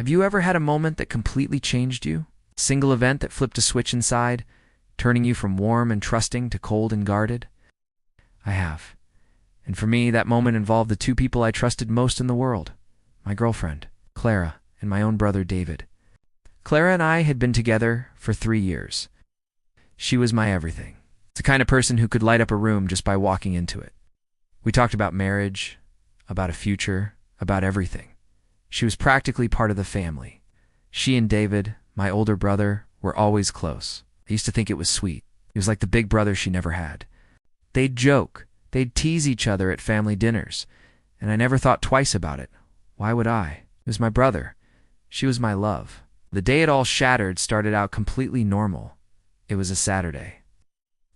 Have you ever had a moment that completely changed you? A single event that flipped a switch inside, turning you from warm and trusting to cold and guarded? I have. And for me, that moment involved the two people I trusted most in the world. My girlfriend, Clara, and my own brother, David. Clara and I had been together for 3 years. She was my everything. The kind of person who could light up a room just by walking into it. We talked about marriage, about a future, about everything. She was practically part of the family. She and David, my older brother, were always close. I used to think it was sweet. He was like the big brother she never had. They'd joke. They'd tease each other at family dinners, and I never thought twice about it. Why would I? It was my brother. She was my love. The day it all shattered started out completely normal. It was a Saturday.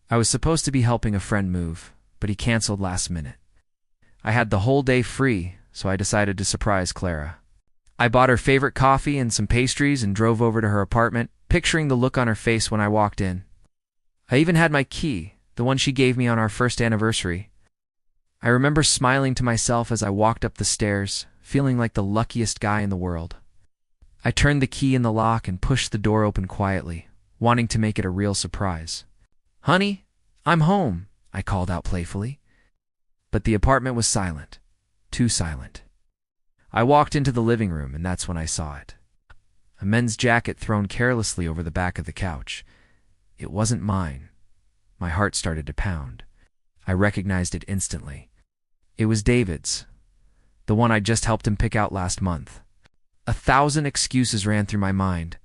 I was supposed to be helping a friend move, but he canceled last minute. I had the whole day free, so I decided to surprise Clara. I bought her favorite coffee and some pastries and drove over to her apartment, picturing the look on her face when I walked in. I even had my key, the one she gave me on our first anniversary. I remember smiling to myself as I walked up the stairs, feeling like the luckiest guy in the world. I turned the key in the lock and pushed the door open quietly, wanting to make it a real surprise. "Honey, I'm home," I called out playfully. But the apartment was silent. Too silent. I walked into the living room, and that's when I saw it. A men's jacket thrown carelessly over the back of the couch. It wasn't mine. My heart started to pound. I recognized it instantly. It was David's, the one I'd just helped him pick out last month. 1,000 excuses ran through my mind.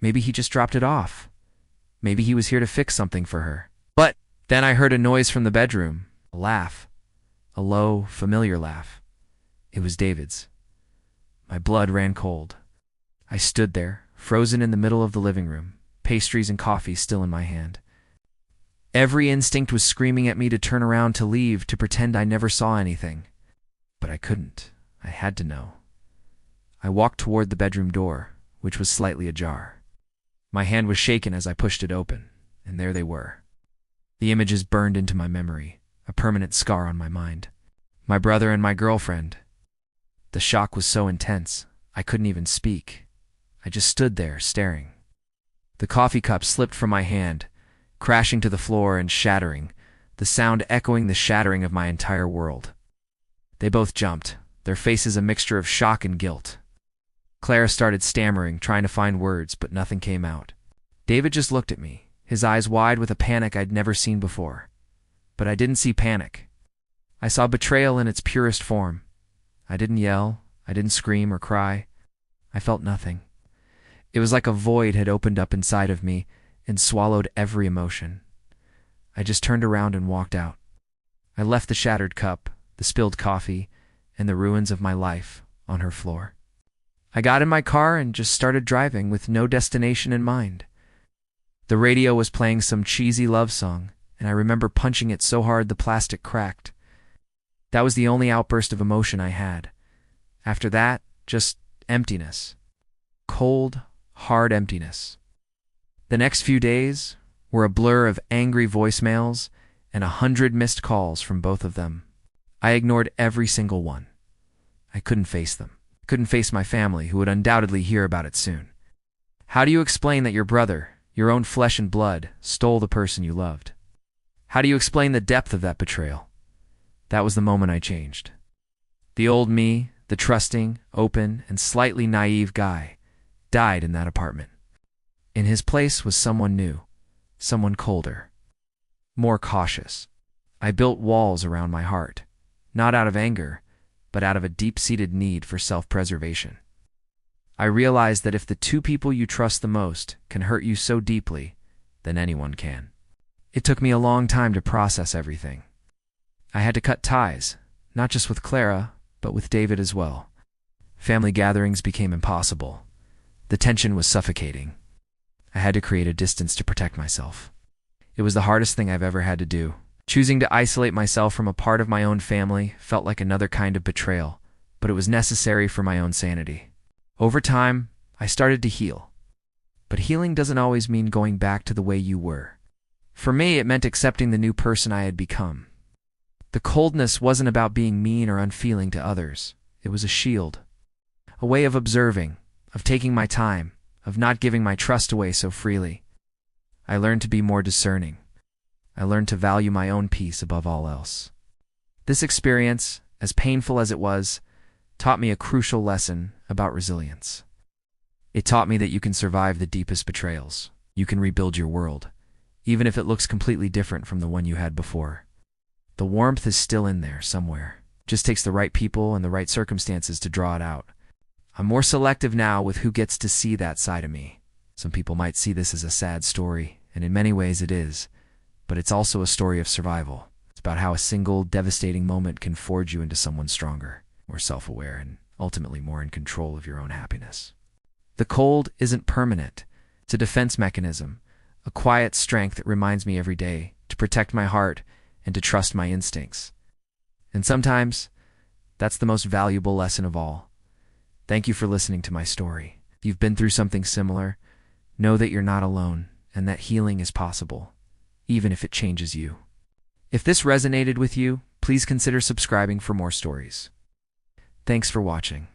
Maybe he just dropped it off. Maybe he was here to fix something for her. But then I heard a noise from the bedroom, a laugh, a low, familiar laugh. It was David's. My blood ran cold. I stood there, frozen in the middle of the living room, pastries and coffee still in my hand. Every instinct was screaming at me to turn around, to leave, to pretend I never saw anything. But I couldn't. I had to know. I walked toward the bedroom door, which was slightly ajar. My hand was shaken as I pushed it open, and there they were. The images burned into my memory, a permanent scar on my mind. My brother and my girlfriend. The shock was so intense, I couldn't even speak. I just stood there, staring. The coffee cup slipped from my hand, crashing to the floor and shattering, the sound echoing the shattering of my entire world. They both jumped, their faces a mixture of shock and guilt. Clara started stammering, trying to find words, but nothing came out. David just looked at me, his eyes wide with a panic I'd never seen before. But I didn't see panic. I saw betrayal in its purest form. I didn't yell, I didn't scream or cry. I felt nothing. It was like a void had opened up inside of me and swallowed every emotion. I just turned around and walked out. I left the shattered cup, the spilled coffee, and the ruins of my life on her floor. I got in my car and just started driving with no destination in mind. The radio was playing some cheesy love song, and I remember punching it so hard the plastic cracked. That was the only outburst of emotion I had. After that, just emptiness. Cold, hard emptiness. The next few days were a blur of angry voicemails and 100 missed calls from both of them. I ignored every single one. I couldn't face them. Couldn't face my family, who would undoubtedly hear about it soon. How do you explain that your brother, your own flesh and blood, stole the person you loved? How do you explain the depth of that betrayal? That was the moment I changed. The old me, the trusting, open, and slightly naive guy, died in that apartment. In his place was someone new, someone colder, more cautious. I built walls around my heart, not out of anger, but out of a deep-seated need for self-preservation. I realized that if the two people you trust the most can hurt you so deeply, then anyone can. It took me a long time to process everything. I had to cut ties, not just with Clara, but with David as well. Family gatherings became impossible. The tension was suffocating. I had to create a distance to protect myself. It was the hardest thing I've ever had to do. Choosing to isolate myself from a part of my own family felt like another kind of betrayal, but it was necessary for my own sanity. Over time, I started to heal. But healing doesn't always mean going back to the way you were. For me, it meant accepting the new person I had become. The coldness wasn't about being mean or unfeeling to others. It was a shield, a way of observing, of taking my time, of not giving my trust away so freely. I learned to be more discerning. I learned to value my own peace above all else. This experience, as painful as it was, taught me a crucial lesson about resilience. It taught me that you can survive the deepest betrayals. You can rebuild your world, even if it looks completely different from the one you had before. The warmth is still in there somewhere. It just takes the right people and the right circumstances to draw it out. I'm more selective now with who gets to see that side of me. Some people might see this as a sad story, and in many ways it is, but it's also a story of survival. It's about how a single, devastating moment can forge you into someone stronger, more self-aware, and ultimately more in control of your own happiness. The cold isn't permanent. It's a defense mechanism, a quiet strength that reminds me every day to protect my heart and to trust my instincts. And sometimes, that's the most valuable lesson of all. Thank you for listening to my story. If you've been through something similar, know that you're not alone and that healing is possible, even if it changes you. If this resonated with you, please consider subscribing for more stories. Thanks for watching.